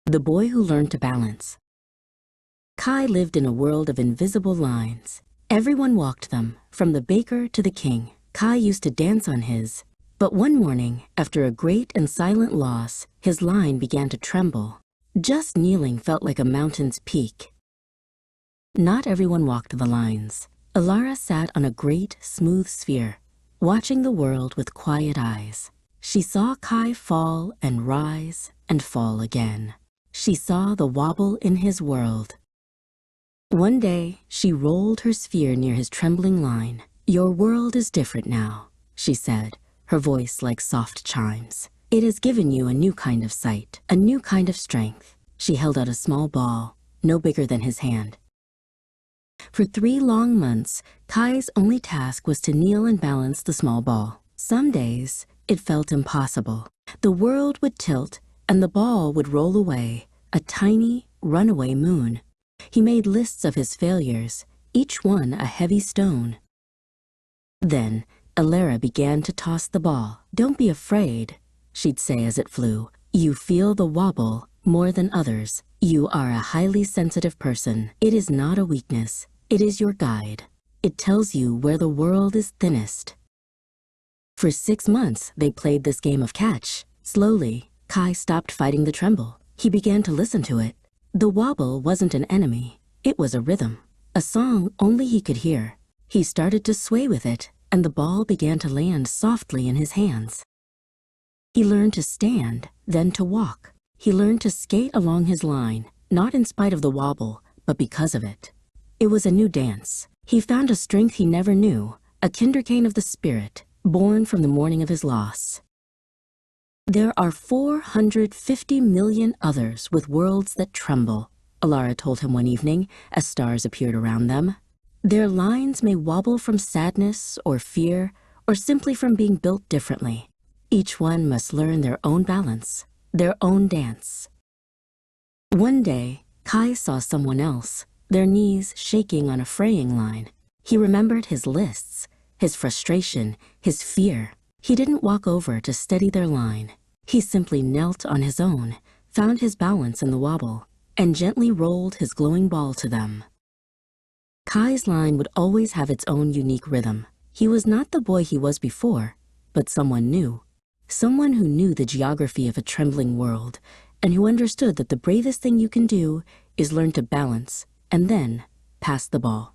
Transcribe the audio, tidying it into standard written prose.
The Boy Who Learned to Balance. Kai lived in a world of invisible lines. Everyone walked them, from the baker to the king. Kai used to dance on his, but one morning, after a great and silent loss, his line began to tremble. Just kneeling felt like a mountain's peak. Not everyone walked the lines. Alara sat on a great, smooth sphere, watching the world with quiet eyes. She saw Kai fall and rise and fall again. She saw the wobble in his world. One day, she rolled her sphere near his trembling line. "Your world is different now," she said, her voice like soft chimes. "It has given you a new kind of sight, a new kind of strength." She held out a small ball, no bigger than his hand. For 3 long months, Kai's only task was to kneel and balance the small ball. Some days, it felt impossible. The world would tilt, and the ball would roll away, a tiny, runaway moon. He made lists of his failures, each one a heavy stone. Then, Alara began to toss the ball. "Don't be afraid," she'd say as it flew. "You feel the wobble more than others. You are a highly sensitive person. It is not a weakness. It is your guide. It tells you where the world is thinnest." For 6 months, they played this game of catch. Slowly, Kai stopped fighting the tremble. He began to listen to it. The wobble wasn't an enemy. It was a rhythm, a song only he could hear. He started to sway with it, and the ball began to land softly in his hands. He learned to stand, then to walk. He learned to skate along his line, not in spite of the wobble, but because of it. It was a new dance. He found a strength he never knew, a kindercane of the spirit, born from the morning of his loss. "There are 450 million others with worlds that tremble," Alara told him one evening as stars appeared around them. "Their lines may wobble from sadness or fear, or simply from being built differently. Each one must learn their own balance, their own dance." One day, Kai saw someone else, their knees shaking on a fraying line. He remembered his lists, his frustration, his fear. He didn't walk over to steady their line. He simply knelt on his own, found his balance in the wobble, and gently rolled his glowing ball to them. Kai's line would always have its own unique rhythm. He was not the boy he was before, but someone new. Someone who knew the geography of a trembling world, and who understood that the bravest thing you can do is learn to balance and then pass the ball.